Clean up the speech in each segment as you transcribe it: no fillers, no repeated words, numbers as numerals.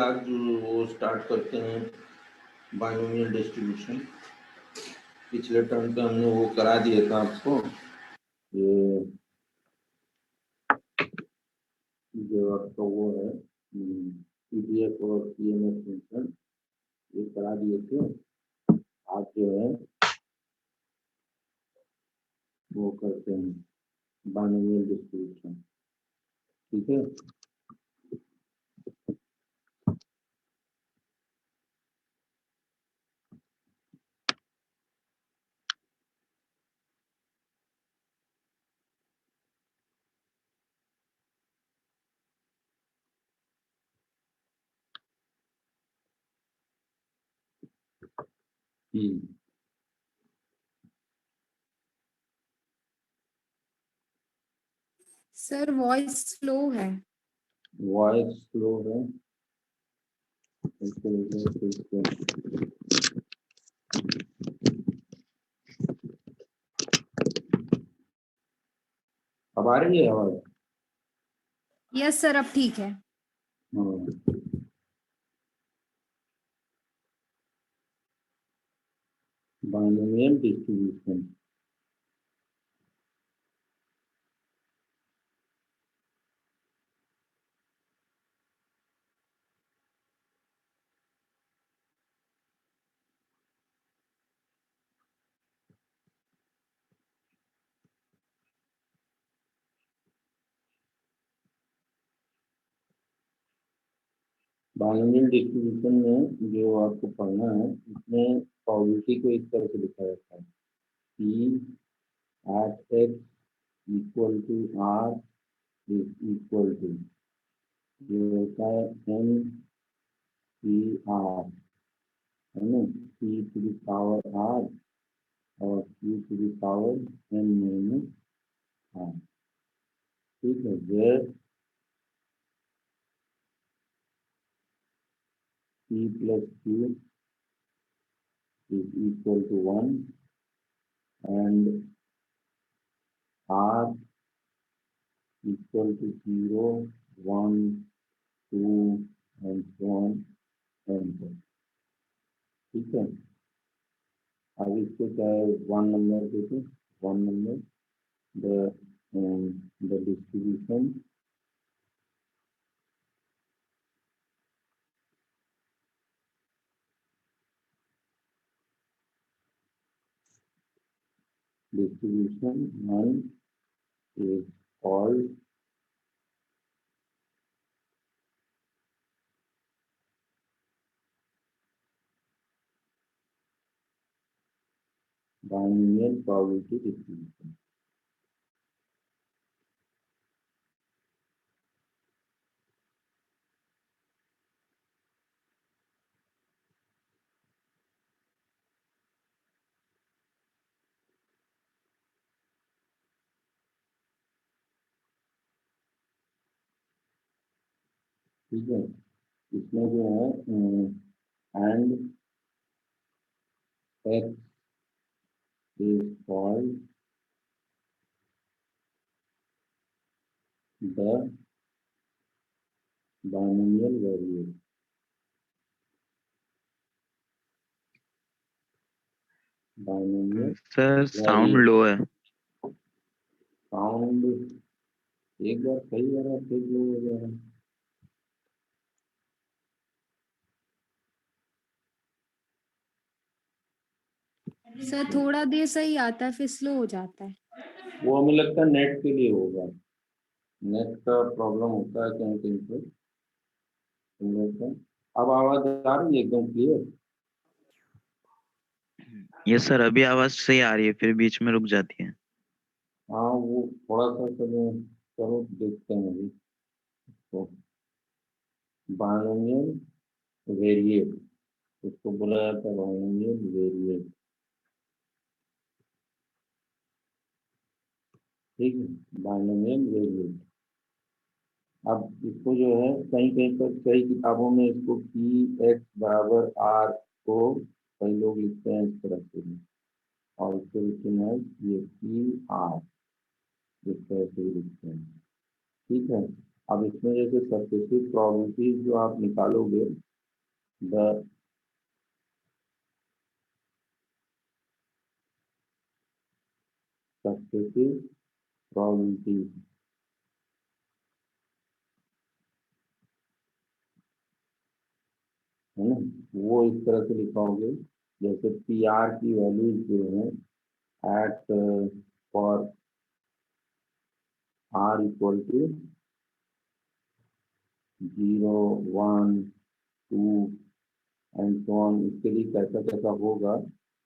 आज वो स्टार्ट करते हैं बाइनोमियल डिस्ट्रीब्यूशन। पिछले टर्म पे हमने वो करा दिया था आपको, ये जो आपका वो है पीडीएफ और पीएमएस फंक्शन, ये करा दिए थे। आज जो है वो करते हैं बाइनोमियल डिस्ट्रीब्यूशन, ठीक है। सर वॉइस स्लो है। वॉइस स्लो है, अब आ रही है आवाज? यस सर, अब ठीक है। बाइनोमियल डिस्ट्रीब्यूशन, बाइनोमियल डिस्ट्रीब्यूशन में जो आपको पढ़ना है, इसमें प्रोबेबिलिटी को इस तरह से लिखा जाता है, P at x equal to R is equal to, ये होता है N P R, है ना, P to the power R और Q to the power N minus R, ठीक है। Where P plus Q is equal to 1 and R equal to 0, 1, 2 and so on and so on, ठीक है। अब इसको चाहे 1 नंबर देते, 1 number the distribution one is called binomial probability distribution, ठीक है। इसमें जो है and x is called the binomial variable, binomial sir sound लो है। साउंड एक बार सही हो रहा है, फिर लो हो जा रहा है। सर थोड़ा देर सही आता है, फिर स्लो हो जाता है। वो हमें लगता है नेट के लिए होगा, नेट का प्रॉब्लम होता है कहीं कहीं पे, तुम लोग का। अब आवाज आ रही है एकदम क्लियर? यस सर, अभी आवाज सही आ रही है, फिर बीच में रुक जाती है। हाँ, वो थोड़ा सा चलो चलो देखते हैं अभी। तो बाइनोमियल वेरिएट, उसको बोला जाता है बाइनोमियल वेरिएट, ठीक है, बाइनोमियल वेरिएट। अब इसको जो है कहीं कहीं पर कई किताबों में इसको पी एक्स बराबर आर को कई लोग लिखते हैं इस तरह से, और इसको लिखते हैं ये पी आर, इस तरह से लिखते हैं, ठीक है। अब इसमें जैसे सक्सेसिव प्रोबेबिलिटीज जो आप निकालोगे, द सक्सेसिव प्रोबेबिलिटीज है ना, वो इस तरह से लिखोगे जैसे पी आर की वैल्यूज जो है at for r equal to 0, 1, 2 and so on. इसके लिए कैसा कैसा होगा,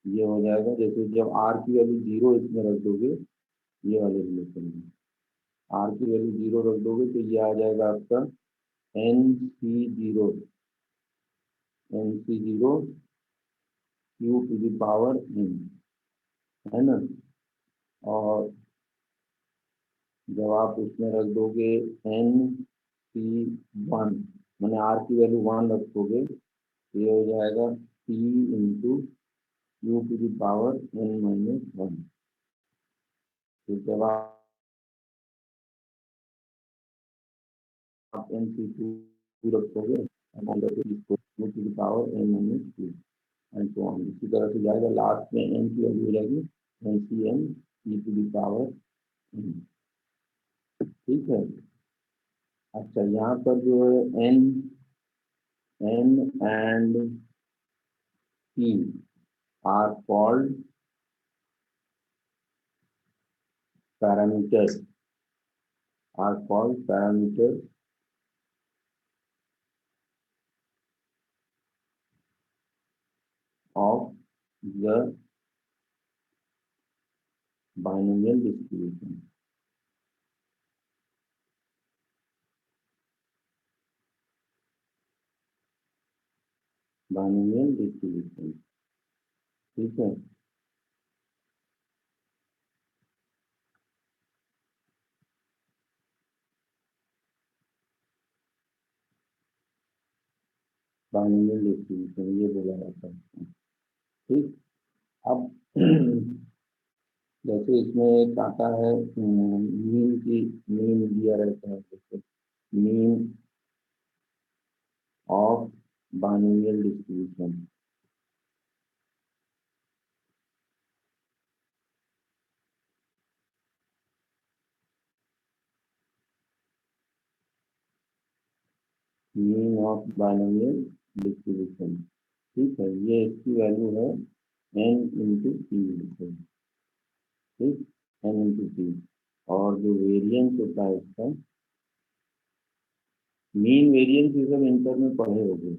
ये हो जाएगा जैसे जब आर की वैल्यू 0 इसमें रख दोगे, ये वाले रिलेशन में आर की वैल्यू 0 रख दोगे तो ये आ जाएगा आपका NC0 Q to the power n, है ना। और जब आप उसमें रख दोगे NC1, मैंने आर की वैल्यू 1 रखोगे तो ये हो जाएगा P into Q to the power n-1। तो जब आप NC2 रखोगे Q to the power n-2 and so on, इसी तरह से जाएगा। लास्ट में n की वैल्यू हो जाएगी NCn e to the power n। ठीक है। अच्छा, यहाँ पर जो है n and p are called parameters, of the binomial distribution। Binomial distribution, ठीक है। बाइनोमियल डिस्ट्रीब्यूशन ये बोला जाता है। ठीक। अब जैसे इसमें एक आता है मीन दिया रहता है, जैसे mean of binomial distribution. Mean of binomial distribution, ठीक है। ये इसकी वैल्यू है n इंटू पी, ठीक, n इंटू पी। और जो वेरिएंस होता है इसका, मीन वेरिएंस ये सब इंटर में पढ़े होंगे,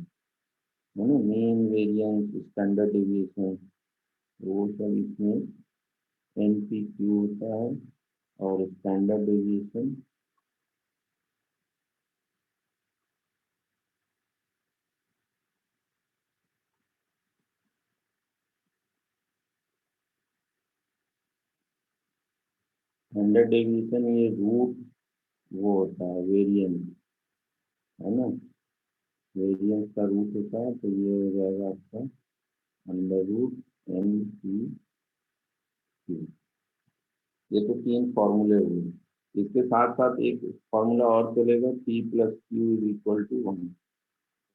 है ना। मीन वेरिएंस, स्टैंडर्ड डिविएशन, वो सब इसमें NPQ होता है। और स्टैंडर्ड डिविएशन, ये रूट वो होता है वेरिएंस, है ना। वेरिएंस का रूट होता है, तो ये हो जाएगा आपका अंडर रूट NPQ। ये तो 3 फॉर्मूले हुए। इसके साथ साथ एक फॉर्मूला और चलेगा, P plus q is equal to 1।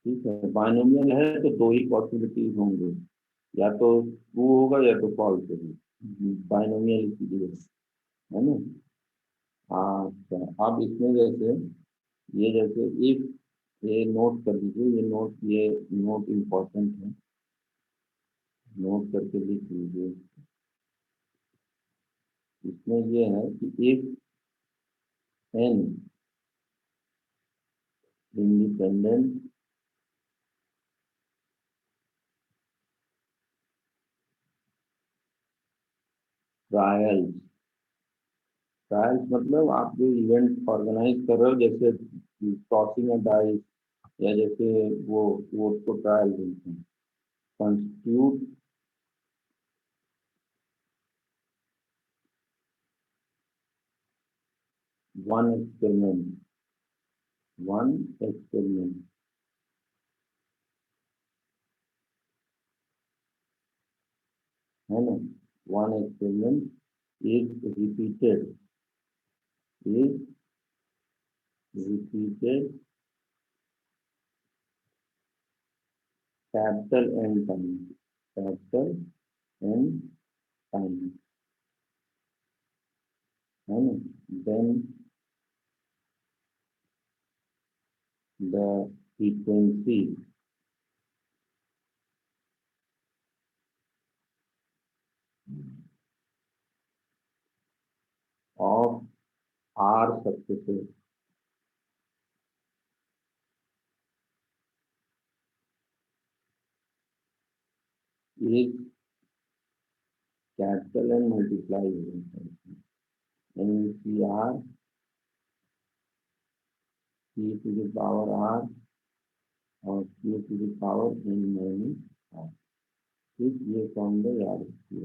ठीक है। बाइनोमियल है तो 2 ही पॉसिबिलिटीज होंगे, या तो ट्रू होगा या तो फॉल्स होगा, बाइनोमियल इसीलिए, है ना। अच्छा, अब इसमें जैसे ये जैसे इफ, ये नोट कर दीजिए, ये नोट इम्पोर्टेंट है, नोट करके लिख लीजिए। इसमें ये है कि इफ n इंडिपेंडेंट ट्रायल्स, मतलब आप जो इवेंट ऑर्गेनाइज कर रहे हो, जैसे टॉसिंग अ डाइस, या जैसे वो वोट को ट्रायल बोलते हैं, constitute one experiment, one experiment, है ना। One experiment is repeated, is repeated capital N times, capital N times, है ना? Then the frequency of R successes is capital N multiplied NCR C to the power R और Q to the power N minus R. ठीक, ये formula याद रखिए,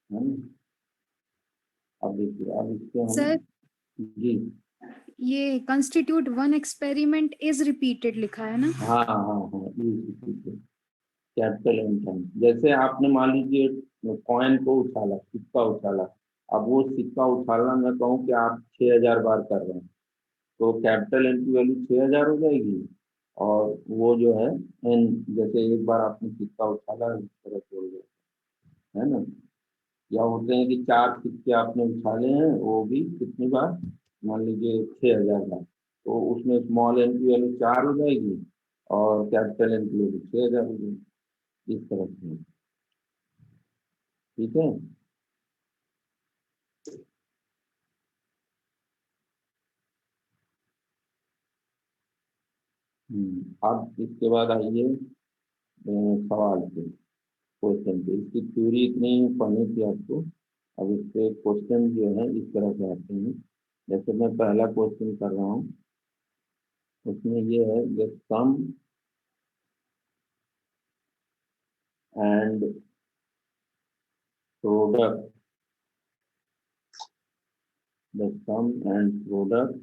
है ना? अब देखिए, अब इसके हम सर जी ये constitute one experiment is repeated लिखा है ना? हाँ हाँ हाँ, कैपिटल एन टाइम। जैसे आपने मान लीजिए कॉइन को उछाला, सिक्का उछाला, अब वो सिक्का उछालना मैं कहूँ कि आप 6000 बार कर रहे हैं, तो कैपिटल एन की वैल्यू 6000 हो जाएगी, और वो जो है एन, जैसे एक बार आपने सिक्का उछाला इस तरह से हो गया, है ना? या होते हैं कि 4 सिक्के आपने उछाले हैं, वो भी कितनी बार, मान लीजिए 6000 बार, तो उसमें स्मॉल एन की वैल्यू 4 हो जाएगी और कैपिटल एन की वैल्यू 6000 हो जाएगी, इस तरह से। ठीक है, अब इसके बाद आइए सवाल पे, क्वेश्चन पे। इसकी थ्योरी इतनी पढ़नी थी आपको, अब इसके क्वेश्चन जो है इस तरह से आते हैं। जैसे मैं पहला क्वेश्चन कर रहा हूँ, उसमें ये है the sum and product, the sum and product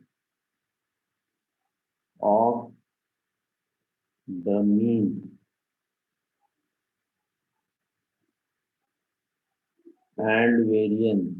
of the mean and variance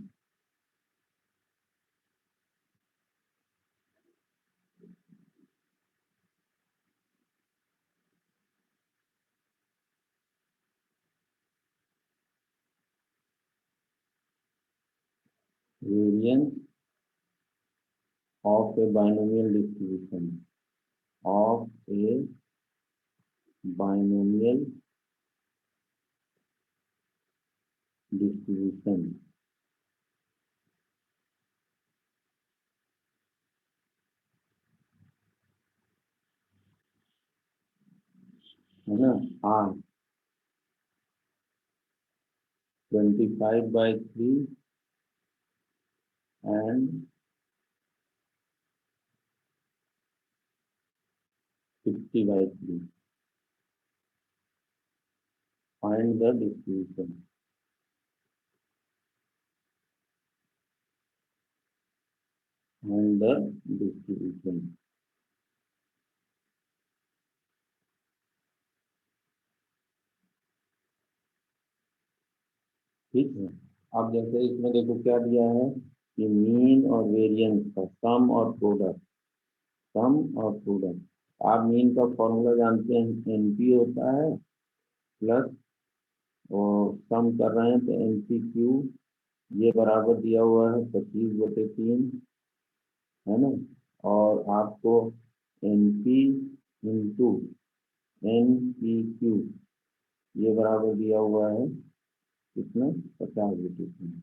of a binomial distribution, of a binomial distribution, है ना? R 25/3 and 50/3. Find the distribution. Find the distribution. ठीक है, अब जैसे इसमें देखो क्या दिया है कि मीन और वेरिएंस का सम और प्रोडक्ट, सम और प्रोडक्ट। आप मीन का फॉर्मूला जानते हैं, एनपी होता है प्लस, और सम कर रहे हैं तो एनपी क्यू, ये बराबर दिया हुआ है 25/3, है ना? और आपको एनपी इंटू एनपी क्यू ये बराबर दिया हुआ है कितना, 50/3,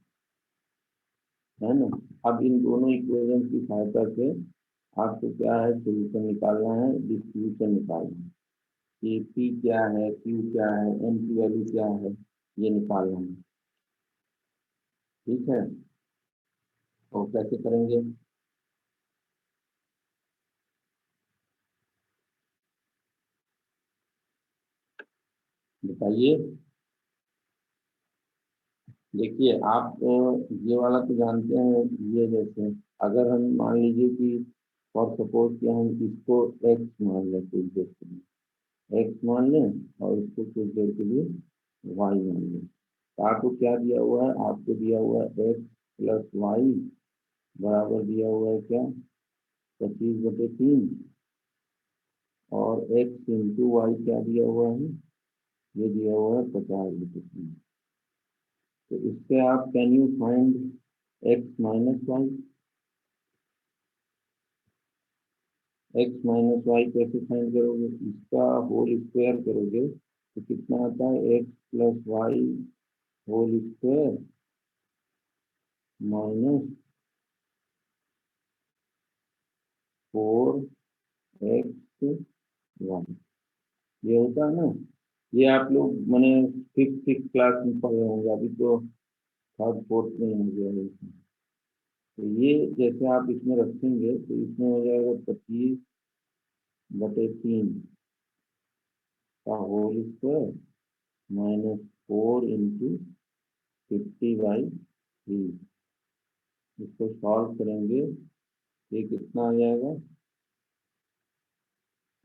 है ना? अब इन दोनों इक्वेशन की सहायता से आपको क्या है, सोल्यूशन निकालना है, डिस्ट्रीब्यूशन निकालना है कि पी क्या है, क्यू क्या है, एन की वैल्यू क्या है, ये निकालना है। ठीक है, तो कैसे करेंगे? बताइए। देखिए आप ये वाला तो जानते हैं, ये जैसे अगर हम मान लीजिए कि फॉर सपोज कि हम इसको एक्स मान लें, कुछ देर के लिए एक्स मान लें और इसको कुछ देर के लिए वाई मान लें, तो आपको क्या दिया हुआ है, आपको दिया हुआ है एक्स प्लस वाई बराबर दिया हुआ है क्या, 25/3 और x इंटू वाई क्या दिया हुआ है, ये दिया हुआ है 50/3। तो इससे आप can you find x minus y, x minus y कैसे फाइंड करोगे, इसका होल स्क्वायर करोगे तो कितना आता है, x plus y whole square minus 4x y, ये होता है ना। ये आप लोग मैंने फिफ्थ क्लास में पढ़े होंगे, अभी तो थर्ड फोर्थ में हो गया है इसमें। तो ये जैसे आप इसमें रखेंगे तो इसमें हो जाएगा 25/3 का होल स्क्वायर माइनस 4 इंटू 50/3। इसको सॉल्व करेंगे ये कितना आ जाएगा,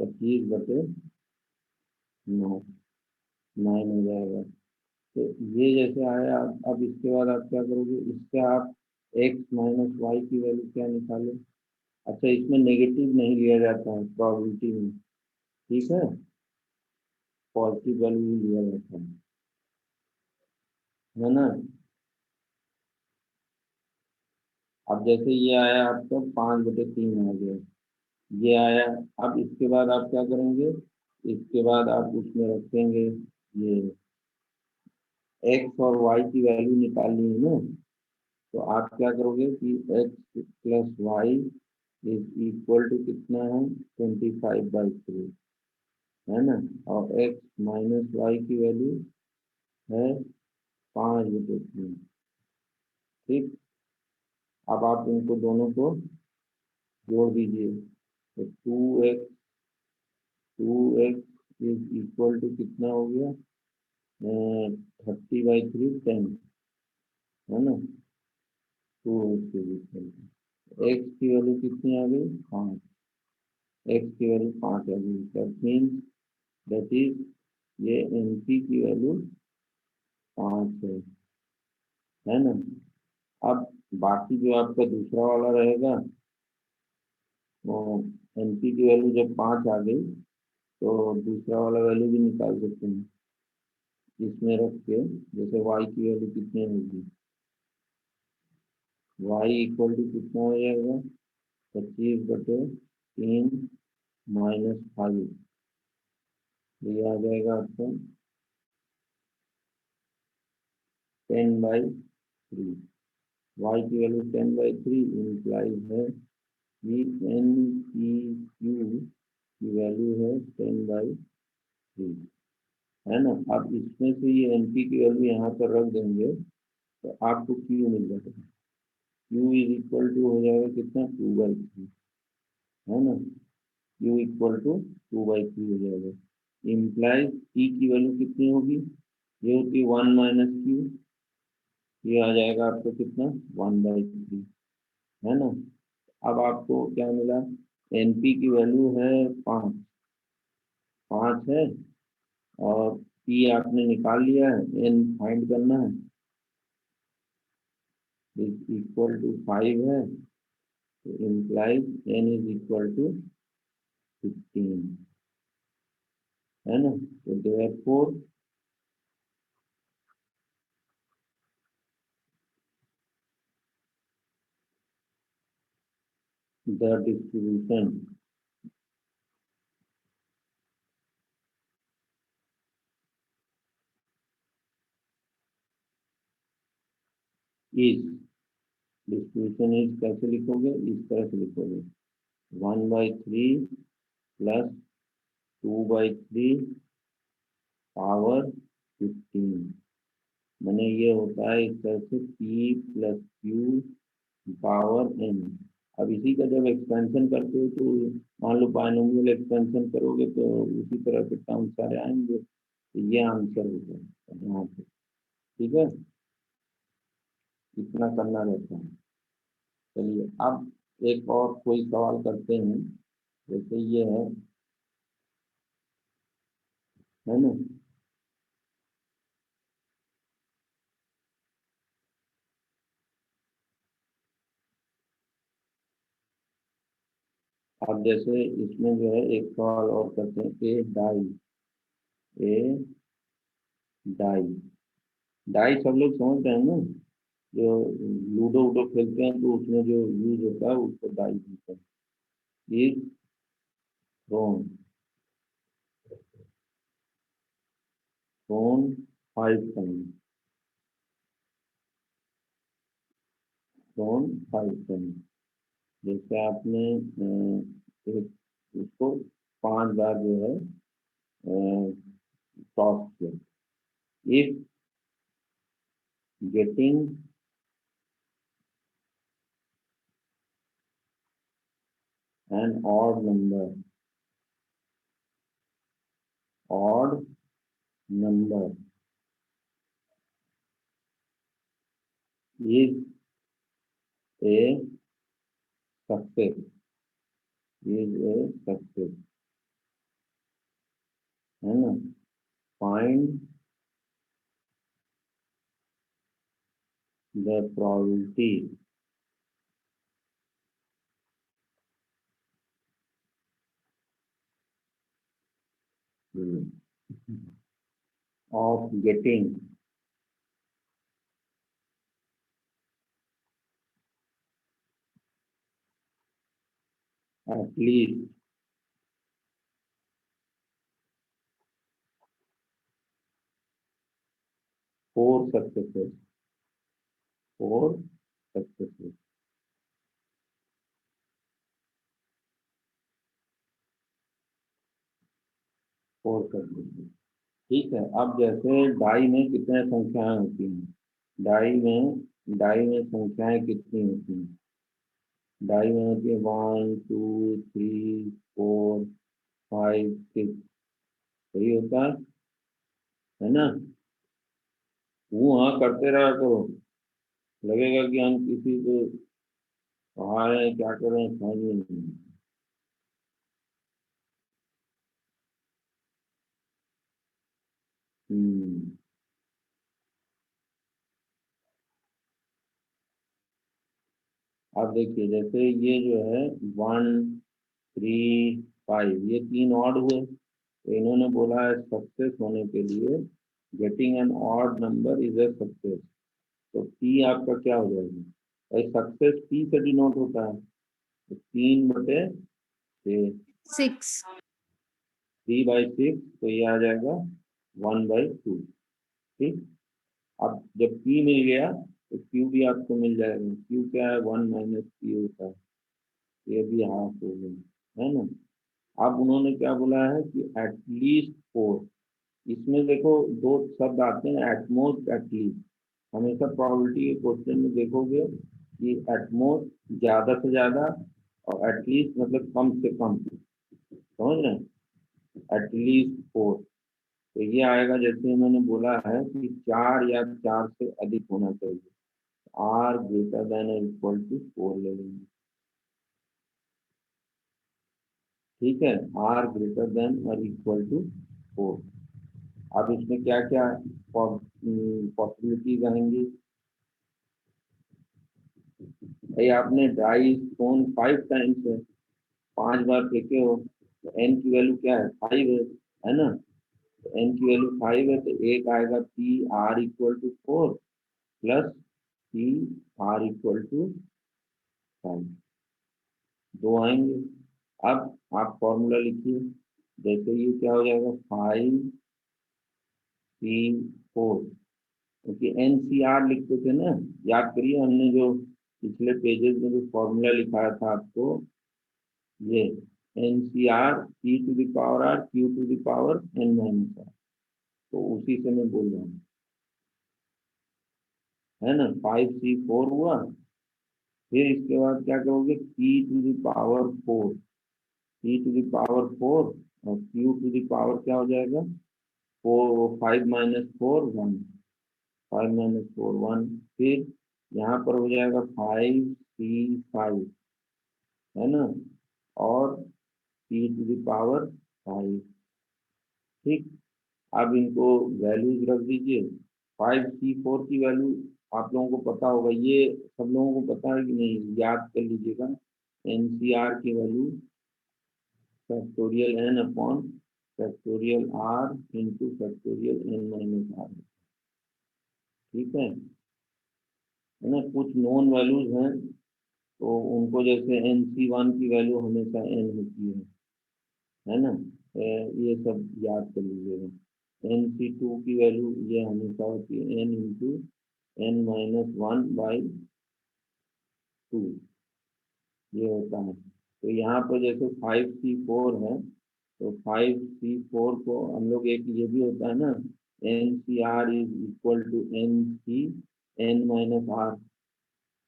25/9 9 हो जाएगा। तो ये जैसे आया, अब इसके बाद आप क्या करोगे, इससे आप x माइनस वाई की वैल्यू क्या निकाले। अच्छा, इसमें नेगेटिव नहीं लिया जाता है प्रोबेबिलिटी में, ठीक है, पॉजिटिव वैल्यू ही लिया जाता है ना। अब जैसे ये आया आपका 5/3 आ गया, ये आया। अब इसके बाद आप क्या करेंगे, इसके बाद आप उसमें रखेंगे ये x और y की वैल्यू निकालनी है ना। तो आप क्या करोगे कि x plus y is equal to कितना है, 25/3 है ना, और x माइनस वाई की वैल्यू है 5/3। ठीक, अब आप इनको दोनों को जोड़ दीजिए तो 2x इज इक्वल टू कितना हो गया, 30/3 10 है ना, 2x एक्स की वैल्यू कितनी आ गई, 5, एक्स की वैल्यू 5 आ गई। दैट मीन्स दैट इज ये एनपी की वैल्यू 5 है ना। अब बाकी जो आपका दूसरा वाला रहेगा, वो एनपी की वैल्यू जब 5 आ गई तो दूसरा वाला वैल्यू भी निकाल सकते हैं इसमें रख के। जैसे y की वैल्यू कितनी होगी, y इक्वल टू कितना हो जाएगा, 25/3 माइनस 5, ये आ जाएगा आपका 10/3। y की वैल्यू 10/3 इम्प्लाइज है कि एन पी क्यू की वैल्यू है 10/3 है ना। अब इसमें से ये एन पी की वैल्यू यहाँ पर रख देंगे तो आपको क्यू मिल जाएगा, क्यू इज इक्वल टू हो जाएगा कितना, 2/3 है ना, क्यू इक्वल टू 2/3 हो जाएगा। इम्प्लाइज पी की वैल्यू कितनी होगी, ये होती है 1 माइनस क्यू, ये आ जाएगा आपको कितना, 1/3 है ना। अब आपको क्या मिला, एनपी की वैल्यू है 5 5 है, और पी आपने निकाल लिया है, एन फाइंड करना है, इज इक्वल टू 5 है, तो implies n is equal to 15 है ना। तो therefore the distribution is, distribution is कैसे लिखोगे, इस तरह से लिखोगे, 1/3 प्लस 2/3 पावर 15, मैंने ये होता है इस तरह से p plus Q power n। अब इसी का जब एक्सपेंशन करते हो तो मान लो बायनोमियल एक्सपेंशन करोगे तो उसी तरह के टर्म सारे आएंगे, तो ये आंसर हो जाएगा यहाँ पे, ठीक है, इतना करना रहता है। चलिए अब एक और कोई सवाल करते हैं, जैसे ये है ना। अब जैसे इसमें जो है एक सवाल और करते हैं, ए डाई। डाई सब लोग समझते हैं ना, जो लूडो वूडो खेलते हैं तो उसमें जो यूज होता है उसको डाई बोलते हैं। Is thrown, thrown 5 time, thrown 5 time. जैसे आपने एक उसको 5 बार जो है टॉस किया। If getting an odd number is a success, is a success, है ना। Find the probability of getting at least 4 successes, 4 successes। 4 successes, ठीक है। अब जैसे डाई में कितने संख्याएं होती हैं, डाई में संख्याएं कितनी होती हैं? डाई में होती है 1 2 3 4 5 6, सही होता है ना। वो हाँ करते रहा तो लगेगा कि हम किसी को पढ़ा रहे हैं, क्या कर रहे हैं समझ में नहीं। हम्म, अब देखिए जैसे ये जो है 1 3 5, ये 3 ऑड हुए, तो इन्होंने बोला है सक्सेस होने के लिए getting an odd number is a success. तो पी आपका क्या हो जाएगा भाई, सक्सेस पी से डिनोट होता है, तो 3/6, 6। 3/6, तो ये आ जाएगा 1/2। ठीक। अब जब P मिल गया तो Q भी आपको मिल जाएगा। Q क्या है, 1 - P होता है, ये भी हाफ हो गया, है ना। अब उन्होंने क्या बोला है कि एटलीस्ट 4। इसमें देखो दो शब्द आते हैं, एटमोस्ट, एटलीस्ट। हमेशा प्रोबेबिलिटी के क्वेश्चन में देखोगे कि एटमोस्ट ज्यादा से ज्यादा और एटलीस्ट मतलब कम से कम, समझ रहे हैं। एटलीस्ट 4, तो ये आएगा जैसे इन्होंने बोला है कि 4 या 4 से अधिक होना चाहिए। आर ग्रेटर देन और इक्वल टू 4 ले लेंगे, ठीक है। आर ग्रेटर देन और इक्वल टू 4। अब इसमें क्या क्या पॉसिबिलिटीज आएंगी भाई। आपने डाई स्टोन 5 टाइम्स है, 5 बार फेंके हो, तो एन की वैल्यू क्या है, 5 है ना। तो एन की वैल्यू 5 है, तो एक आएगा P R equal to 4 plus P R equal to 5, 2 आएंगे। अब आप फॉर्मूला लिखिए, जैसे ये क्या हो जाएगा 5 C4, क्योंकि NCR लिखते थे ना, याद करिए हमने जो पिछले पेजेस में जो फॉर्मूला लिखाया था आपको, ये NCR P⁻R Q⁻N-R, तो उसी से मैं बोल रहा हूँ, है ना। 5C4 हुआ, फिर इसके बाद क्या करोगे, P⁻4, P⁻4 और Q⁻, क्या हो जाएगा 5 - 4 1, 5 - 4 1, फिर यहाँ पर हो जाएगा 5C5, है ना, और P⁻5, ठीक। अब इनको वैल्यूज रख दीजिए। 5C4 की वैल्यू आप लोगों को पता होगा, ये सब लोगों को पता है कि नहीं, याद कर लीजिएगा। NCR की value factorial n upon factorial r into factorial n minus r। ठीक है ना। कुछ नॉन वैल्यूज हैं तो उनको जैसे NC1 की वैल्यू हमेशा n होती है ना। ये सब याद कर लीजिएगा। NC2 की वैल्यू ये हमेशा होती है n इंटू n माइनस 1/2 ये होता है। तो यहाँ पर जैसे 5C4 है तो 5C4 को हम लोग एक ये भी होता है ना, NCR is equal to NCn minus r,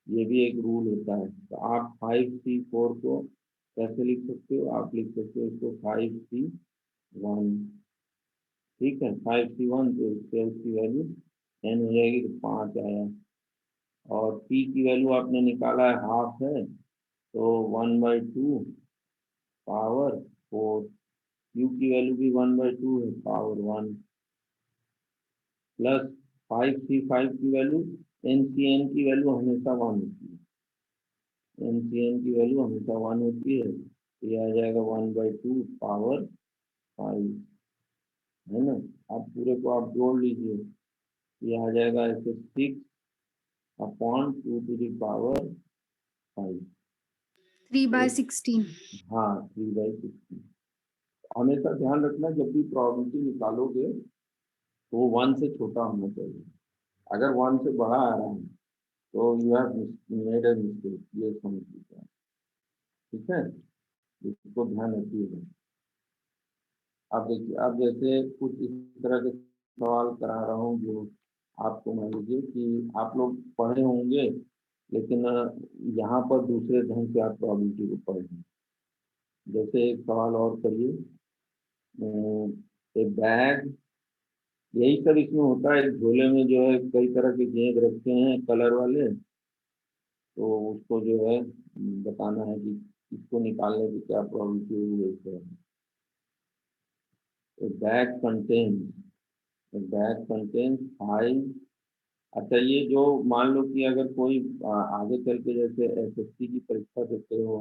ये भी एक रूल होता है। तो आप 5C4 को कैसे लिख सकते हो, आप लिख सकते हो इसको 5C1। ठीक है 5C1 तो इससे उसकी वैल्यू n हो जाएगी तो 5 आया। और p की वैल्यू आपने निकाला है हाफ है तो 1/2 पावर 4। q की वैल्यू भी 1/2 है पावर 1 प्लस 5C5 की वैल्यू NCn की वैल्यू हमेशा 1 होती है। NCn की वैल्यू हमेशा 1 होती है तो ये आ जाएगा 1/2 पावर 5 है ना। आप पूरे को आप जोड़ लीजिए, ये आ जाएगा ऐसे 6 अपॉन 2 टू द पावर 5। 3/16। हाँ 3/16। हमेशा ध्यान रखना जब भी प्रोबेबिलिटी निकालोगे तो 1 से छोटा होना चाहिए। अगर 1 से बड़ा आ रहा है तो you have made a mistake, ये समझ लीजिए। ठीक है इसको ध्यान रखिएगा। अब देखिए, अब जैसे कुछ इस तरह के सवाल करा रहा हूँ जो आपको मान लीजिए कि आप लोग पढ़े होंगे लेकिन यहाँ पर दूसरे ढंग से आप प्रोबेबिलिटी को पढ़ें। जैसे एक सवाल और करिए, ए बैग, यही सब इसमें होता है। एक झोले में जो है कई तरह के गेंद रखे हैं कलर वाले, तो उसको जो है बताना है कि इसको निकालने की क्या प्रोबेबिलिटी है। A bag contains a bag contains 5। अच्छा ये जो मान लो कि अगर कोई आगे चल के जैसे SSC की परीक्षा देते हो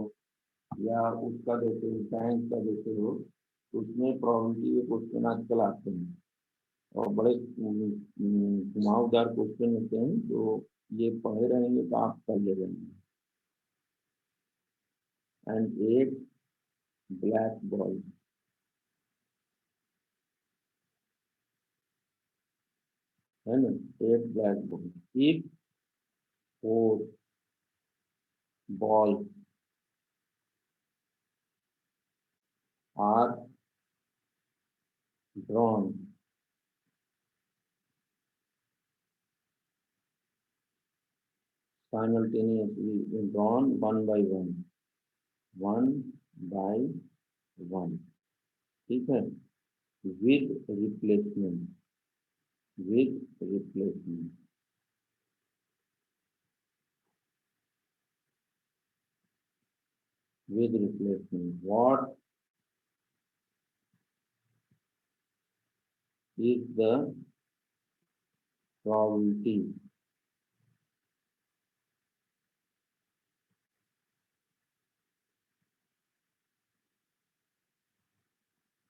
या उसका देते हो, बैंक का देते हो, तो उसमें प्रोबेबिलिटी के क्वेश्चन आजकल आते हैं और बड़े घुमावदार क्वेश्चन होते हैं। तो ये पढ़े रहेंगे तो आप कर ले जाएंगे। एंड 8 ब्लैक बॉल है ना, 8 black ball. If 4 balls are drawn simultaneously, drawn one by one, ठीक है, with replacement, with replacement, with replacement. What is the probability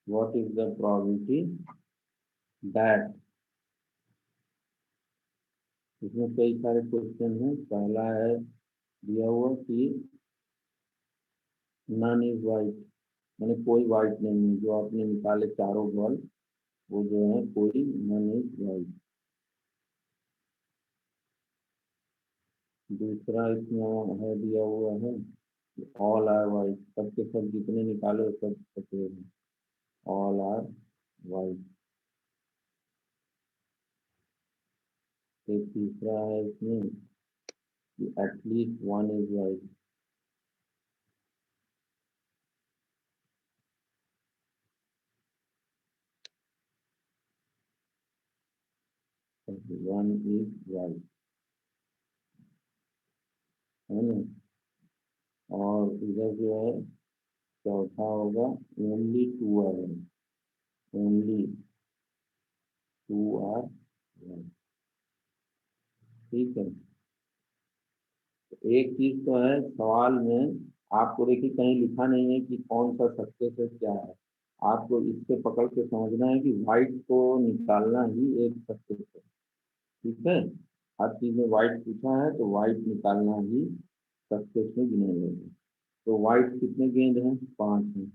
what is the probability that, इसमें कई सारे क्वेश्चन हैं। पहला है दिया हुआ कि नन इज वाइट, मैंने कोई वाइट नहीं है। जो आपने निकाले चारों बॉल वो जो है कोई नन इज वाइट। दूसरा इसमें है दिया हुआ है ऑल आर वाइट, सबके सब जितने निकाले सब सफेद हैं, ऑल आर वाइट। फिर तीसरा है इसमें कि at least one is white. One is white है ना। और इधर जो है चौथा होगा only two are white, only two are white. ठीक है, एक चीज तो है सवाल में आपको देखिए कहीं लिखा नहीं है कि कौन सा सक्सेस है क्या है। आपको इससे पकड़ के समझना है कि वाइट को निकालना ही एक सक्सेस है। ठीक है, हर चीज में वाइट पूछा है तो वाइट निकालना ही सक्सेस में गिने लेंगे। तो वाइट कितने गेंद हैं? 5 हैं।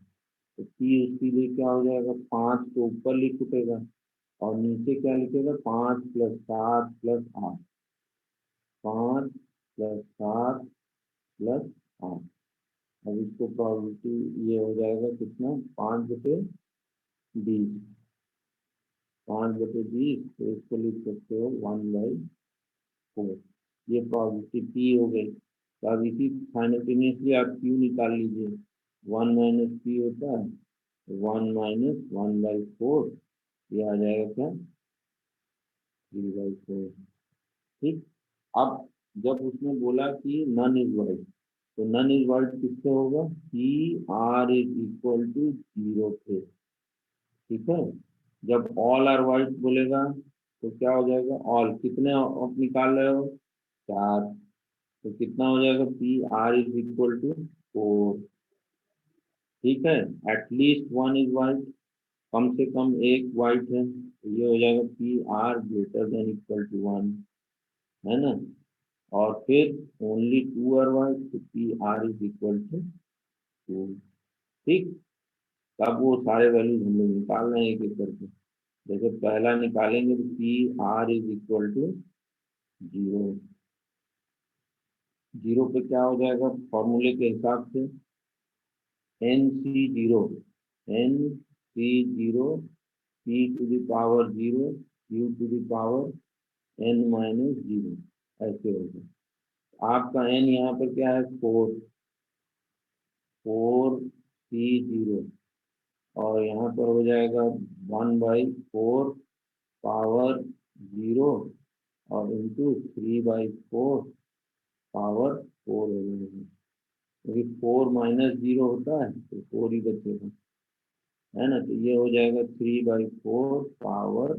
तो पी उसके लिए क्या हो जाएगा? 5 को ऊपर लिख उठेगा और नीचे क्या लिखेगा? 5 + 7 + 8। 5 + 7 + 8। अब इसको प्रोबेबिलिटी ये हो जाएगा कितना? 5/20। 5/20, तो इसको लिख सकते हो 1/4। ये प्रोबेबिलिटी पी हो गई। तो अब इसी साइमल्टेनियसली आप क्यू निकाल लीजिए। 1 - p होता है 1 - 1/4। ये आ जाएगा क्या? 3/4। ठीक। अब जब उसने बोला कि नन इज वाइट, तो नन इज वाइट किससे होगा? P R is equal to 0 पे। ठीक है। जब ऑल आर वाइट बोलेगा तो क्या हो जाएगा? ऑल कितने आप निकाल रहे हो? 4। तो कितना हो जाएगा? P R is equal to 4। ठीक है। एटलीस्ट 1 इज वाइट, कम से कम एक वाइट है, तो ये हो जाएगा P R greater than equal to 1, है ना। और फिर ओनली 2 आर वाइट, तो P R is equal to 2। ठीक। तब वो सारे वैल्यूज हम लोग निकाल रहे हैं एक एक करके। जैसे पहला निकालेंगे तो P R is equal to 0। 0 पे क्या हो जाएगा? फॉर्मूले के हिसाब से NC0, NC0 p to the power 0 q to the power n - 0, ऐसे होगा। आपका n यहाँ पर क्या है? 4C0, और यहाँ पर हो जाएगा 1/4 पावर 0 और इंटू 3/4 पावर 4 हो जाएगा। क्योंकि 4 - 0 होता है तो 4 ही बचेगा, है ना। तो ये हो जाएगा 3/4 पावर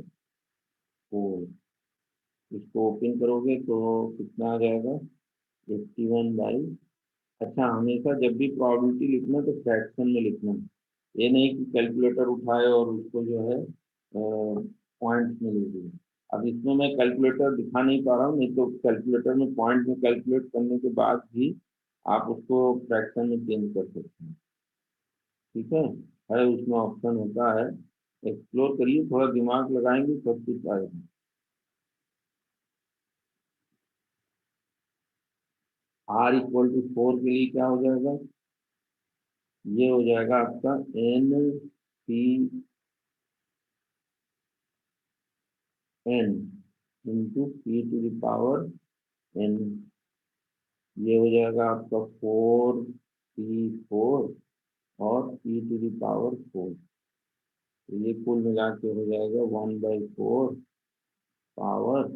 4। इसको ओपन करोगे तो कितना आ जाएगा? 81/। अच्छा, हमेशा जब भी प्रोबेबिलिटी लिखना तो फ्रैक्शन में लिखना, ये नहीं कि कैलकुलेटर उठाए और उसको जो है पॉइंट्स में लिख दिए। अब इसमें मैं कैलकुलेटर दिखा नहीं पा रहा हूँ, नहीं तो कैलकुलेटर में पॉइंट में कैलकुलेट करने के बाद भी आप उसको फ्रैक्शन में चेंज कर सकते हैं। ठीक है उसमें ऑप्शन होता है, एक्सप्लोर करिए, थोड़ा दिमाग लगाएंगे सब कुछ आएगा। r इक्वल टू 4 के लिए क्या हो जाएगा? ये हो जाएगा आपका NC n into p to the power n। ये हो जाएगा आपका 4C4 और p टू द पावर 4। तो ये कुल मिला के हो जाएगा 1/4 पावर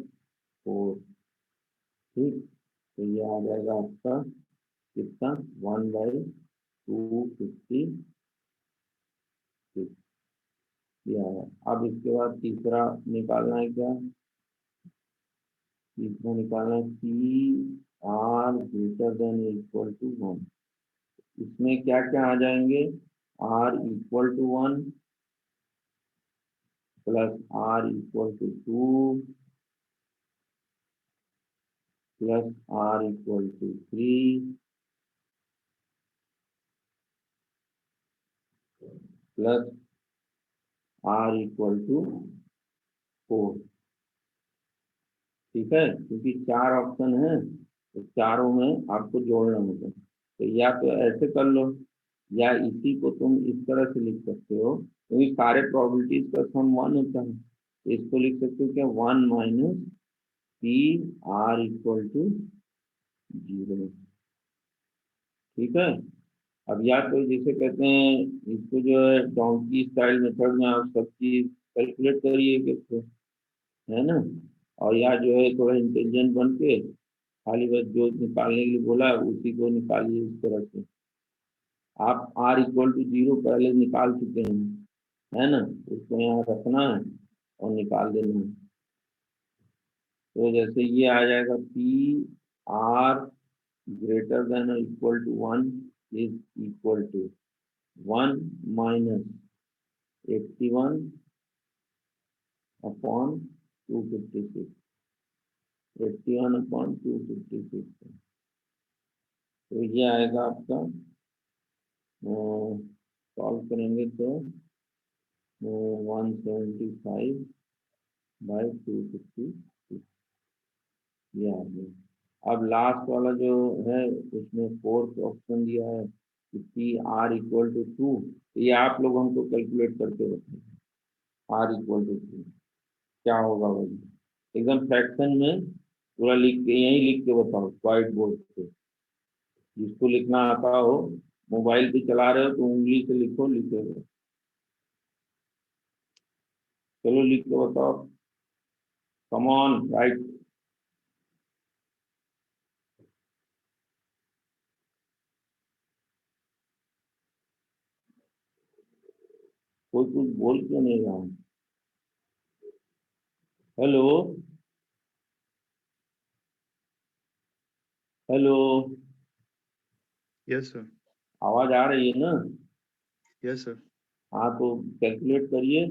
4। ठीक। तो ये आ जाएगा आपका कितना? 1/256। ये आया। अब इसके बाद तीसरा निकालना है क्या? तीसरा निकालना है P R greater than equal to 1। इसमें क्या क्या आ जाएंगे? r equal to 1 plus r equal to 2 plus r equal to 3 plus r equal to 4। ठीक है, क्योंकि 4 ऑप्शन है तो चारों में आपको जोड़ना होगा। तो या तो ऐसे कर लो या इसी को तुम इस तरह से लिख सकते हो, क्योंकि सारे प्रोबेबिलिटीज का सम 1 होता है। तो इसको लिख सकते हो क्या? 1 - पी आर इक्वल टू 0। ठीक है। अब या तो जैसे कहते हैं इसको जो है डोंकी स्टाइल मेथड में आप सब चीज कैलकुलेट करिए कि, है ना। और या जो है थोड़ा इंटेलिजेंट बन के खाली बस जो निकालने के लिए बोला है उसी को निकालिए इस तरह से। आप r इक्वल टू 0 पहले निकाल चुके हैं, है ना। उसको यहाँ रखना है और निकाल देना है। तो जैसे ये आ जाएगा P R greater than equal to 1 is equal to 1 minus 81 upon 256, 81 upon 256। तो ये आएगा आपका, सॉल्व करेंगे तो 175 बाई 256 ये आ गया। अब लास्ट वाला जो है उसमें फोर्थ ऑप्शन दिया है कि पी आर इक्वल टू 2, ये आप लोग हमको कैलकुलेट करके बताइए आर इक्वल टू 2 क्या होगा भाई। एकदम फ्रैक्शन में पूरा लिख के, यही लिख के बताओ व्हाइट बोर्ड पे, जिसको लिखना आता हो। मोबाइल पे चला रहे हो तो उंगली से लिखो, लिखे हुए। चलो लिख के बताओ, कम ऑन राइट। कोई कुछ बोल क्यों नहीं रहा? Hello hello, yes sir. आवाज आ रही है ना? Yes sir. हाँ तो कैलकुलेट करिए।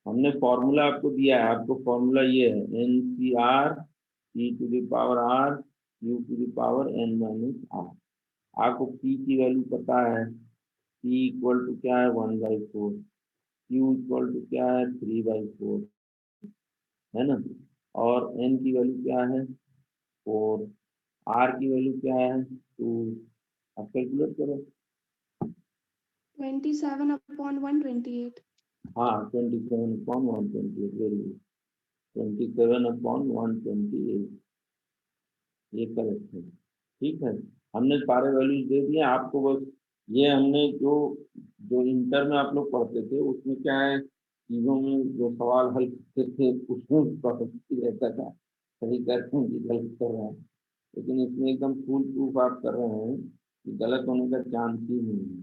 हमने फॉर्मूला आपको दिया है, आपको फॉर्मूला ये है N C R E to the power R U to the power N minus R. आपको पी की वैल्यू पता है, पी इक्वल टू क्या है 1/4, क्यू इक्वल टू क्या है 3/4, है ना। और एन की वैल्यू क्या है 4, आर की वैल्यू क्या है 2। आप कैलकुलेट करो। 27 upon 128। हाँ 27/128, वेरी गुड, 27/128, ये करेक्ट है। ठीक है, हमने सारे वैल्यूज दे दिए आपको। बस ये हमने जो जो इंटर में आप लोग पढ़ते थे उसमें क्या है, चीजों में जो सवाल हल करते थे उसमें प्रॉपर्टी रहता था, सही करते हैं कि गलत कर रहे हैं, लेकिन इसमें एकदम फुल प्रूफ आप कर रहे हैं कि गलत होने का चांस ही नहीं है।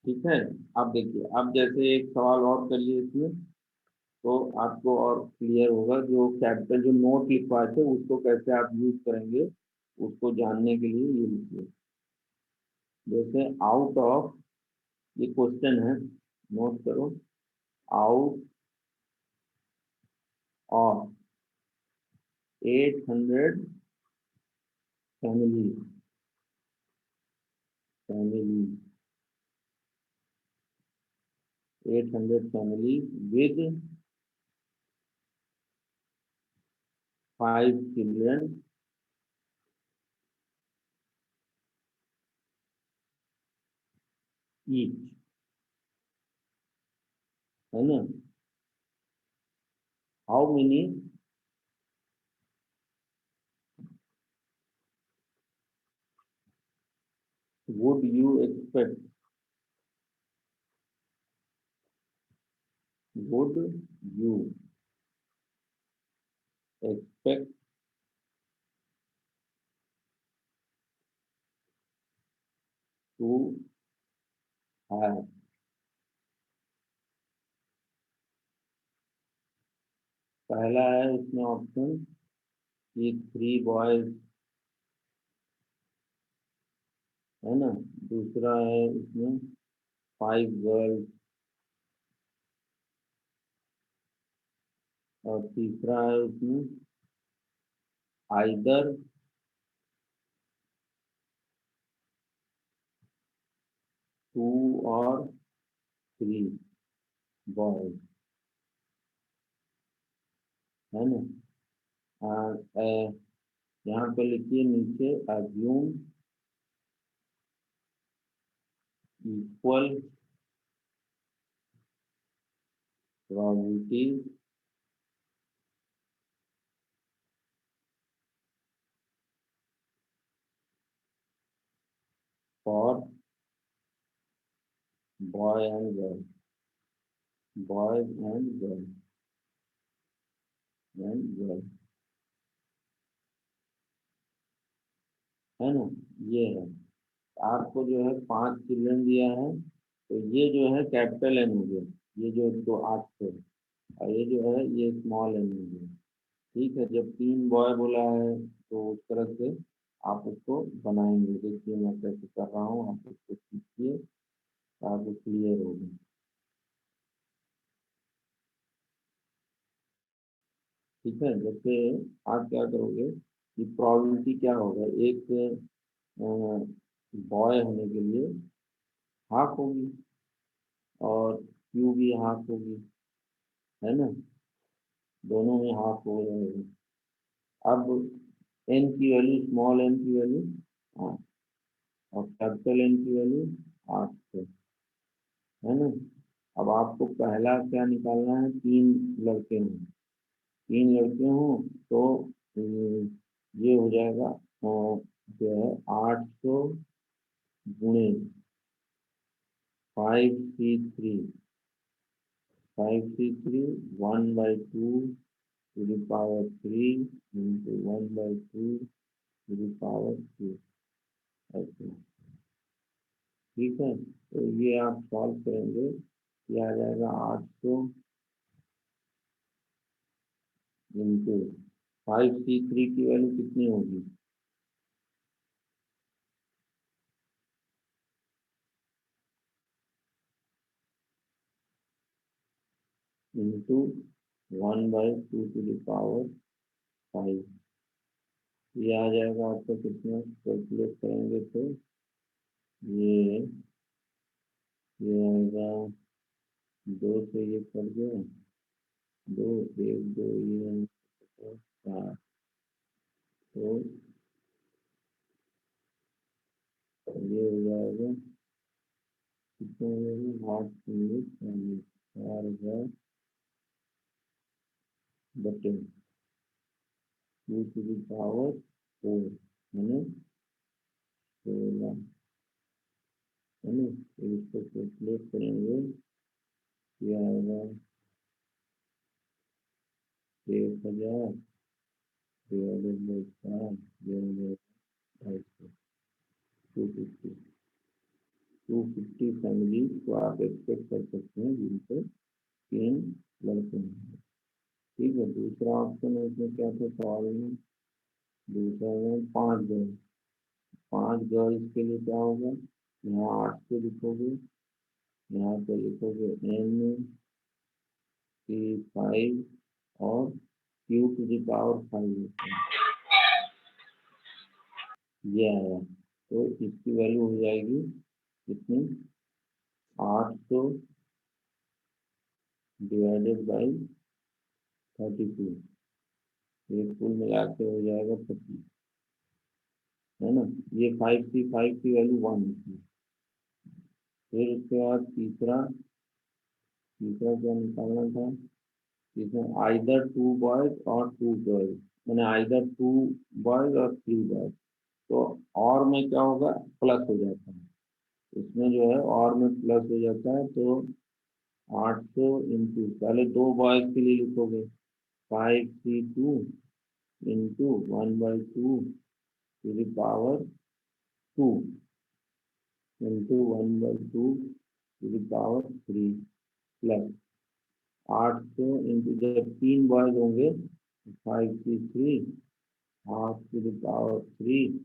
ठीक है, अब देखिए, अब जैसे एक सवाल और करिए इसमें, तो आपको और क्लियर होगा। जो कैपिटल जो नोट लिखवाए थे उसको कैसे आप यूज करेंगे उसको जानने के लिए ये लिखिए। जैसे आउट ऑफ, ये क्वेश्चन है, नोट करो, out of 800 family, family 800 family with 5 children each, है ना। How many would you expect, would you expect to have। पहला है इसमें ऑप्शन कि 3 बॉयज, है ना। दूसरा है इसमें 5 गर्ल्स, और तीसरा है इसमें आइदर 2 और 3 बॉयज, है ना। यहाँ पे लिखिए नीचे assume equal probability for boy and girl, boys and girl, है ना। ये है, आपको जो है 5 चिल्ड्रन दिया है, तो ये जो है कैपिटल एन हो गया, ये जो दो 8 थे, और ये जो है ये स्मॉल एन हो गया। ठीक है, जब 3 बॉय बोला है तो उस तरह से आप उसको बनाएंगे। देखिए मैं कैसे कर रहा हूँ, आप उसको सीखिए, आपको क्लियर होगी। ठीक है, जैसे आप क्या करोगे कि प्रोबेबिलिटी क्या होगा, एक बॉय होने के लिए हाफ होगी और क्यू भी हाफ होगी, है ना, दोनों में हाफ हो जाएगा। अब एन की वैल्यू, स्मॉल एन की वैल्यू 8 और कैपिटल एन की वैल्यू 8 है ना। अब आपको पहला क्या निकालना है, 3 लड़के हैं, 3 लड़के हों तो ये हो जाएगा जो है 800 गुणे 5C3, 5C3 1/2 to the power 3 into 1/2 to the power 2, ऐसे। ठीक है, तो ये आप सॉल्व करेंगे, ये आ जाएगा 800 इंटू 5C3 की वैल्यू कितनी होगी, इंटू 1/2 to the power 5। ये आ जाएगा आपको कितना, कैलकुलेट करेंगे तो ये आएगा 2 से ये कर दो, 2 1 2 ये 4, तो ये हो जाएगा कितना हो जाएगा, 8 बटे 2 to the power 4, है ना, 16, है ना। तो इसको कैलकुलेट करेंगे, ये आएगा 1000 divided by 4 divided by 250, 250 family को आप एक्सपेक्ट कर सकते हैं जिनसे 3 लड़के हैं। ठीक है, दूसरा ऑप्शन है, इसमें क्या था सवाल में, दूसरा में 5 गर्ल्स, 5 गर्ल्स के लिए क्या होगा, यहाँ 8 से लिखोगे, यहाँ पे लिखोगे N/5 और Q to the power 5, ये आया। तो इसकी वैल्यू हो जाएगी कितनी, 800 डिवाइडेड बाई 32, ये कुल मिला के हो जाएगा 25, है ना। ये 5 की वैल्यू 1 होती है। फिर उसके बाद तीसरा क्या निकालना था, इसमें आइदर 2 बॉयज और 2 गर्ल्स, मैंने आइदर 2 बॉयज और 3 गर्ल्स, तो और में क्या होगा, प्लस हो जाता है, इसमें जो है और में प्लस हो जाता है। तो 800 इंटू, पहले 2 बॉयज के लिए लिखोगे 5C2 into 1/2 to the power 2 into 1/2 to the power 3 plus 800 into, जब 3 बॉयज होंगे 5C3 half to the power 3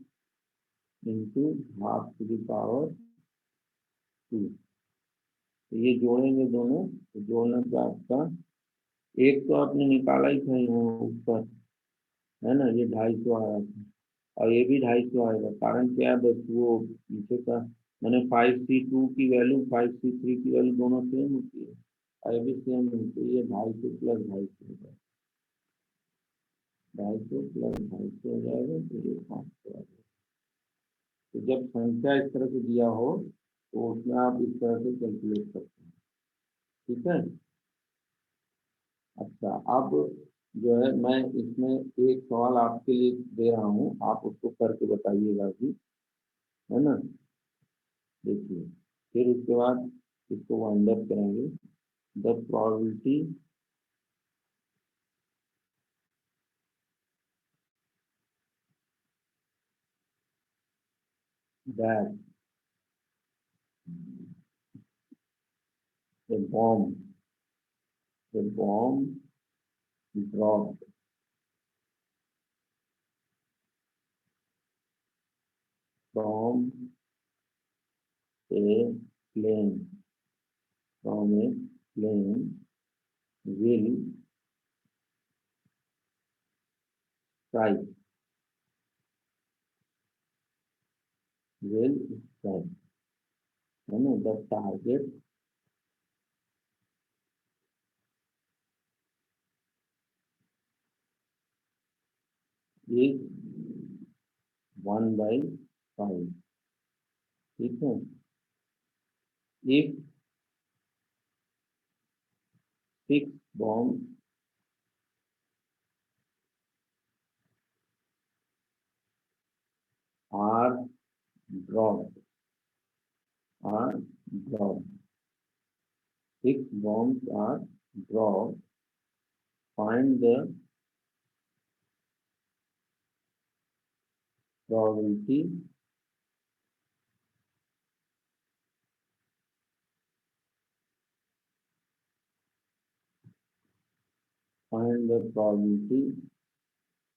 into half to the power 2। तो ये जोड़ेंगे दोनों, तो जोड़ने पे आपका एक तो आपने निकाला ही था यहाँ ऊपर, है ना, ये 250 आया था और ये भी 250 आएगा। कारण क्या है, बस वो पीछे का, मैंने 5C2 की वैल्यू 5C3 की वैल्यू दोनों सेम होती है, और भी सेम है, तो ये 250 प्लस 250 हो जाएगा, 250 प्लस 250 हो जाएगा, तो ये 500 आ जाएगा। तो जब संख्या इस तरह से दिया हो तो उसमें आप इस तरह से कैलकुलेट करते हैं। ठीक है, अच्छा, अब जो है मैं इसमें एक सवाल आपके लिए दे रहा हूँ, आप उसको करके बताइएगा जी, है ना। देखिए, फिर उसके बाद इसको वाइंड अप करेंगे। The probability that a bomb dropped from a plane will strike है ना, the target is 1/5, ठीक है। if 6 bombs are dropped, 6 bombs are dropped, find the probability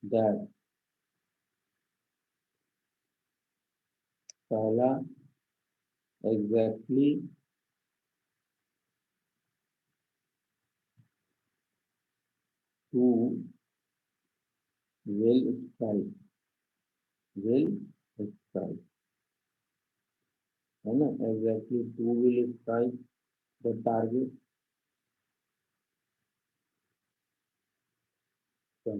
that पहला exactly 2 will strike, है ना, exactly 2 will strike the target, है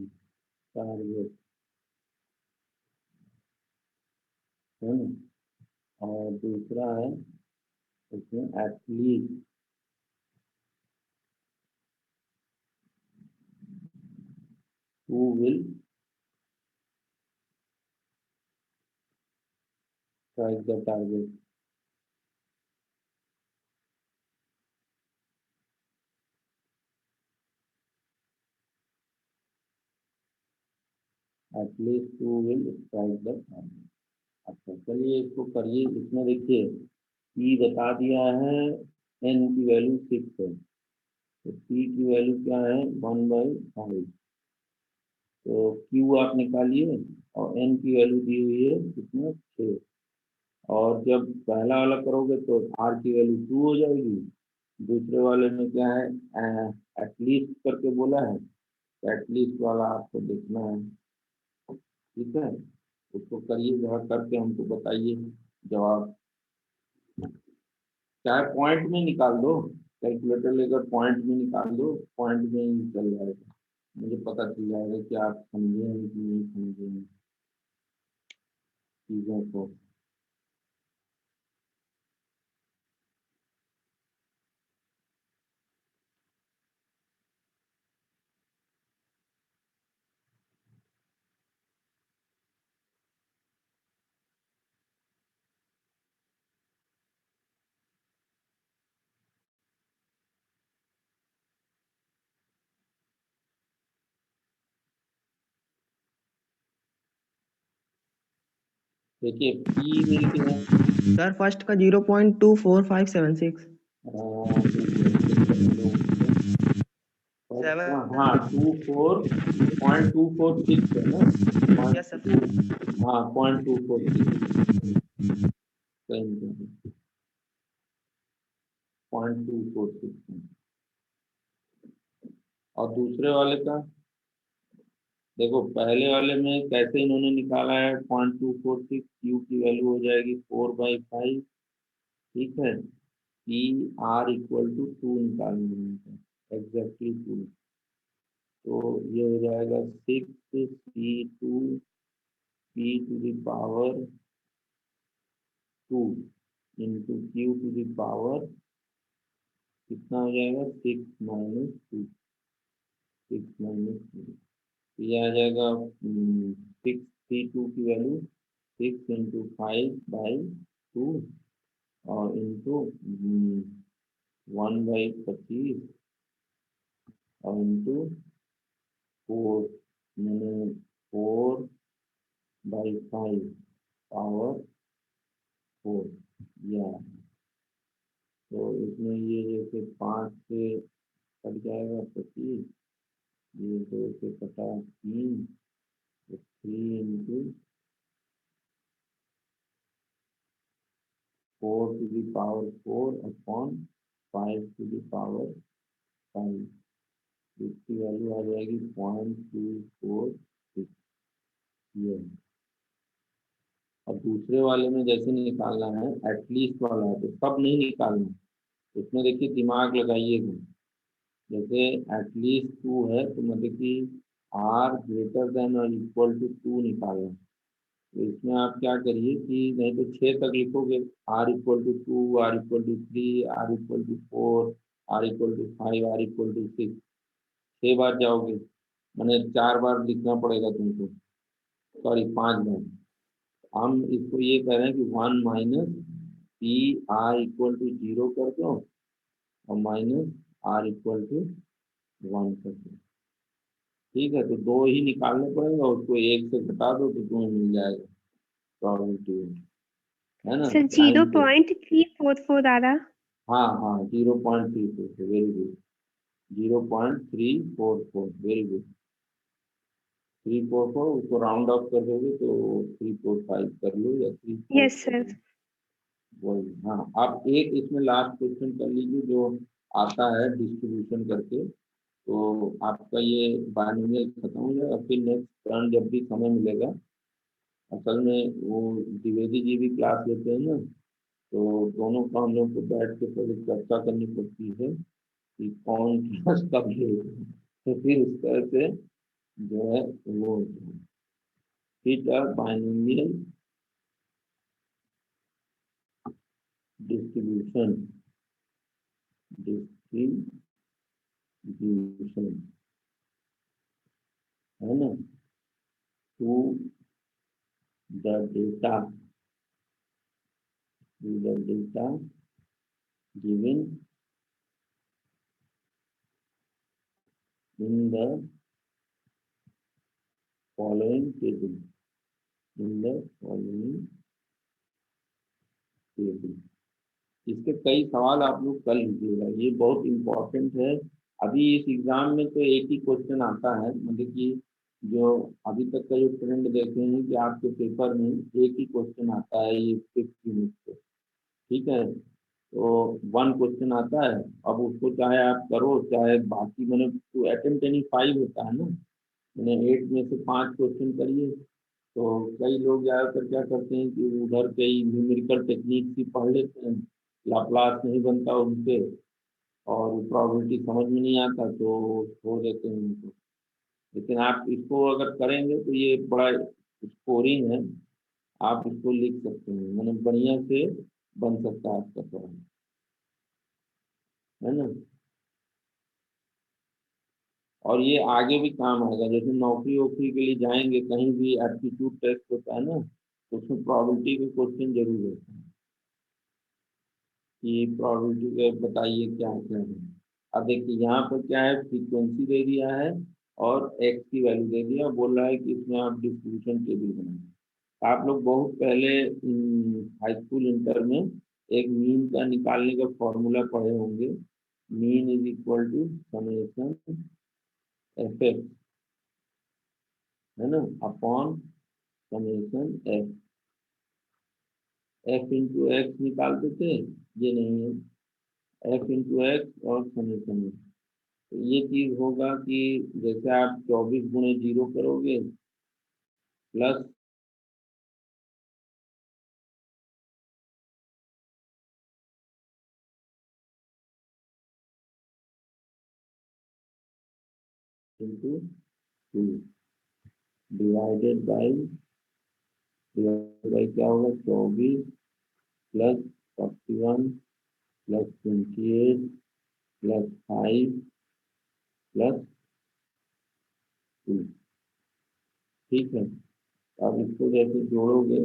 ना। और दूसरा है उसमें at least 2 will strike the target, at least 2 will strike the target। अच्छा चलिए इसको करिए। इसमें देखिए ई बता दिया है, एन की वैल्यू 6 है, तो पी की वैल्यू क्या है 1/5, तो क्यू आप निकालिए और एन की वैल्यू दी हुई है कितना 6, और जब पहला वाला करोगे तो आर की वैल्यू 2 हो जाएगी, दूसरे वाले में क्या है एटलीस्ट करके बोला है, तो एटलीस्ट वाला आपको देखना है, ठीक है। उसको करिए, जहाँ करके हमको बताइए जवाब, चाहे पॉइंट में निकाल दो, कैलकुलेटर लेकर पॉइंट में निकाल दो, पॉइंट में ही चल जाएगा, मुझे पता चल जाएगा कि आप समझे हैं कि नहीं समझे हैं चीज़ों को। देखिए पी मिल के सर फर्स्ट का 0.24576 हाँ 24.246 है ना, यस सर। हाँ 0.246 0.246, और दूसरे वाले का देखो, पहले वाले में कैसे इन्होंने निकाला है 0.246, क्यू की वैल्यू हो जाएगी 4/5, ठीक है। पी आर इक्वल टू 2 निकालना है, एग्जैक्टली 2, तो ये हो जाएगा 6C2 P to the power 2 into Q to the power कितना हो जाएगा 6 माइनस 2, 6 माइनस 2, ये आ जाएगा 6C2 की वैल्यू 6 इंटू 5/2 और इंटू 1/25 और इंटू 4, मैंने 4/5 पावर 4, या तो इसमें ये जैसे 5 से कट जाएगा 25, ये 2 से कटा 3, तो 3 into the power 4 upon 5 to the power 5, इसकी वैल्यू आ जाएगी 0.246 ये। अब दूसरे वाले में जैसे निकालना है एटलीस्ट वाला है, तो सब नहीं निकालना, इसमें देखिए दिमाग लगाइएगा। जैसे एटलीस्ट 2 है तो मतलब कि आर ग्रेटर देन और इक्वल टू 2 निकालना। तो इसमें आप क्या करिए कि नहीं तो 6 तक लिखोगे, R equal to 2, R equal to 3, R equal to 4, R equal to 5, R equal to 6, 6 बार जाओगे, मैंने 4 बार लिखना पड़ेगा तुमको, सॉरी 5 बार। हम इसको ये कह रहे हैं कि 1 minus P R equal to 0 कर दो और माइनस आर इक्वल टू 1 कर दो। ठीक है, तो 2 ही निकालने पड़ेगा, उसको 1 से घटा दो तो तुम्हें मिल जाएगा प्रोबेबिलिटी, है ना। सर टाइम पे 0.344 आ रहा। हाँ हाँ 0.344, वेरी गुड, 0.344, वेरी गुड। 344 उसको राउंड ऑफ कर दोगे तो 345 कर लो या 3 यस सर। वही। हाँ, आप एक इसमें लास्ट क्वेश्चन कर लीजिए जो आता है डिस्ट्रीब्यूशन करके, तो आपका ये बाइनोमियल खत्म हो जाएगा। फिर नेक्स्ट टर्न जब भी समय मिलेगा, असल में वो द्विवेदी जी भी क्लास लेते हैं ना, तो दोनों का हम लोग को बैठ के पहले चर्चा करनी पड़ती है कि कौन क्लास कब ले, तो फिर उस तरह से जो है वो थीटा बाइनोमियल डिस्ट्रीब्यूशन है ना, to the data given in the following table, इसके कई सवाल आप लोग कर लीजिएगा, ये बहुत इम्पोर्टेंट है। अभी इस एग्जाम में तो एक ही क्वेश्चन आता है, मतलब कि जो अभी तक का जो ट्रेंड देखे हैं कि आपके पेपर में एक ही क्वेश्चन आता है ये 5th यूनिट से, ठीक है। तो 1 क्वेश्चन आता है, अब उसको चाहे आप करो चाहे बाकी, मैंने तो अटेम्प्ट एनी 5 होता है ना, मैंने 8 में से 5 क्वेश्चन करिए। तो कई लोग ज़्यादातर क्या करते हैं कि उधर कई न्यूमेरिकल टेक्निक ही पढ़ लेते हैं, लाप्लास नहीं बनता उनसे और प्रोबेबिलिटी समझ में नहीं आता तो छोड़ देते हैं उनको। लेकिन आप इसको अगर करेंगे तो ये बड़ा स्कोरिंग है, आप इसको लिख सकते हैं, मैंने बढ़िया से बन सकता है आपका सवाल, है ना। और ये आगे भी काम आएगा, जैसे नौकरी वोकरी के लिए जाएंगे, कहीं भी एप्टीट्यूड टेस्ट होता है ना, तो उसमें प्रोबेबिलिटी के क्वेश्चन जरूर होते हैं कि प्रोबेबिलिटी के बताइए क्या क्या है। अब देखिए यहाँ पर क्या है, फ्रीक्वेंसी दे दिया है और एक्स की वैल्यू दे दिया, बोल रहा है कि इसमें आप डिस्ट्रीब्यूशन टेबल बनाए। आप लोग बहुत पहले हाई स्कूल इंटर में एक मीन का निकालने का फॉर्मूला पढ़े होंगे, mean is equal to summation F X, है ना, upon summation F, F into X निकालते थे, ये नहीं है, एफ इंटू एक्स और समेशन एफ। तो ये चीज होगा कि जैसे आप 24 गुणे 0 करोगे प्लस इंटू 2 डिवाइडेड बाई क्या होगा, 24 प्लस 41 प्लस 28 प्लस 5 प्लस 2, ठीक है। अब इसको जैसे जोड़ोगे,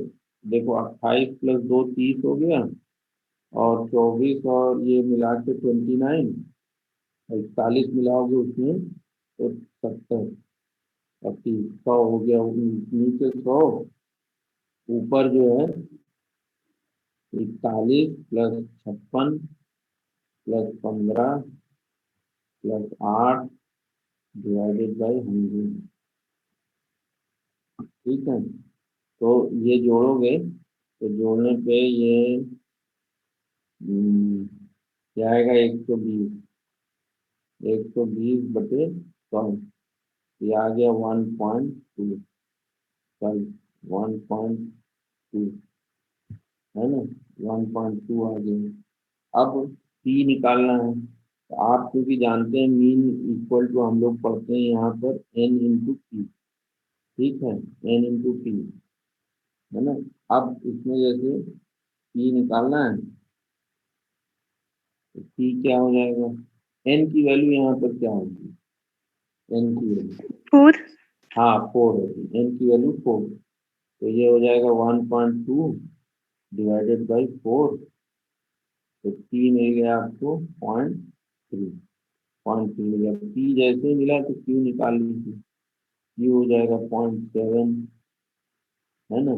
देखो 28 प्लस 2 30 हो गया, और 24 और ये मिला के 29, 41 मिलाओगे उसमें तो 70, 100 हो गया, नीचे 100, ऊपर जो है 41 plus 56 plus 15 plus 8 divided by 100, ठीक है। तो ये जोड़ोगे तो जोड़ने पे ये क्या आएगा 120 बटे 100, ये आ गया 1.2, सॉरी 1.2 है ना, 1.2 आ गया। अब पी निकालना है, तो आप क्योंकि जानते हैं मीन इक्वल टू हम लोग पढ़ते हैं यहाँ पर n इंटू पी, ठीक है, n इंटू पी है ना। अब इसमें जैसे पी निकालना है तो पी क्या हो जाएगा, n की वैल्यू यहाँ पर क्या होगी, n की वैल्यू 4 हाँ 4 होगी, n की वैल्यू 4, तो ये हो जाएगा 1.2 डिवाइडेड बाई 4, तो पी मिल गया आपको 0.3 मिल गया। पी जैसे ही मिला तो क्यू निकाल लीजिए, क्यू हो जाएगा 0.7 है ना।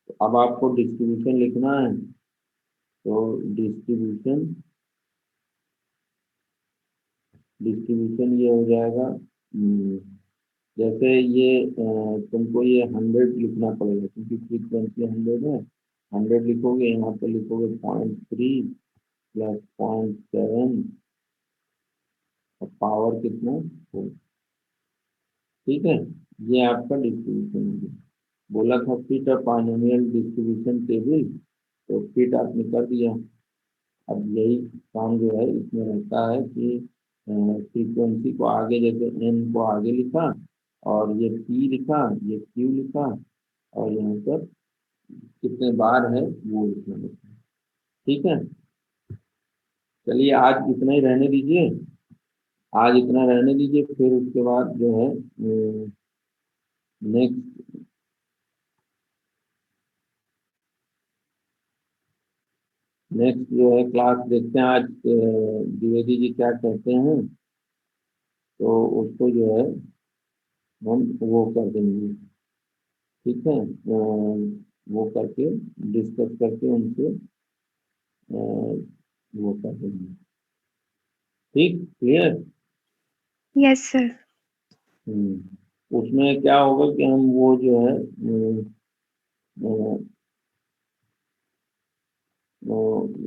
तो अब आपको डिस्ट्रीब्यूशन लिखना है, तो डिस्ट्रीब्यूशन ये हो जाएगा, जैसे ये तुमको ये 100 लिखना पड़ेगा क्योंकि फ्रीक्वेंसी 100 है, 100 लिखोगे, यहाँ पे लिखोगे 0.3 प्लस 0.7 और पावर कितना 4, ठीक है। ये आपका डिस्ट्रीब्यूशन है। बोला था fit a polynomial distribution table, तो फिट आपने कर दिया। अब यही काम जो है इसमें रहता है कि फ्रीक्वेंसी को आगे, जैसे n को आगे लिखा और ये p लिखा, ये q लिखा, और यहाँ पर कितने बार है वो लिखना, ठीक है। चलिए आज इतना ही रहने दीजिए, आज इतना रहने दीजिए, फिर उसके बाद जो है नेक्स्ट जो है क्लास देखते हैं आज द्विवेदी जी क्या कहते हैं, तो उसको जो है हम वो कर देंगे, ठीक है, वो करके डिस्कस करके उनसे वो कर देंगे, ठीक, क्लियर। Yes sir. उसमें क्या होगा कि हम वो जो है अ,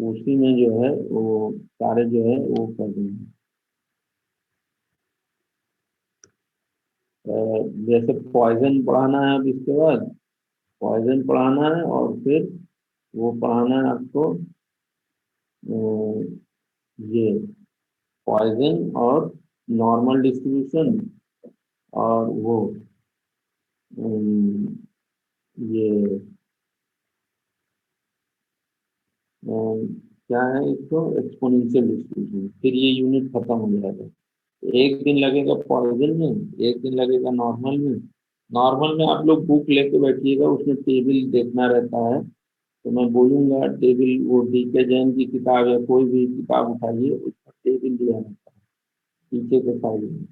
उसी में जो है वो सारे जो है वो कर देंगे। जैसे पॉइजन पढ़ाना है, अब इसके बाद पॉइजन पढ़ाना है और फिर वो पढ़ाना है आपको ये पॉइजन और नॉर्मल डिस्ट्रीब्यूशन और वो अम, ये क्या है इसको एक्सपोनेंशियल डिस्ट्रीब्यूशन, फिर ये यूनिट खत्म हो जाएगा। एक दिन लगेगा पॉइजन में, एक दिन लगेगा नॉर्मल में। नॉर्मल में आप लोग बुक लेके बैठिएगा, उसमें टेबल देखना रहता है, तो मैं बोलूंगा टेबल, वो डी.के. जैन की किताब या कोई भी किताब उठाइए, उसका टेबल दिया रहता है पीछे के साइड में,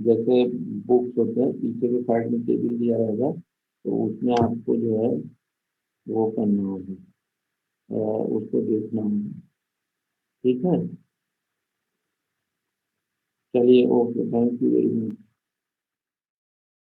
जैसे बुक्स होते हैं पीछे के साइड में टेबल दिया रहेगा, तो उसमें आपको जो है वो करना होगा, उसको देखना होगा, ठीक है। चलिए okay, thank you very much.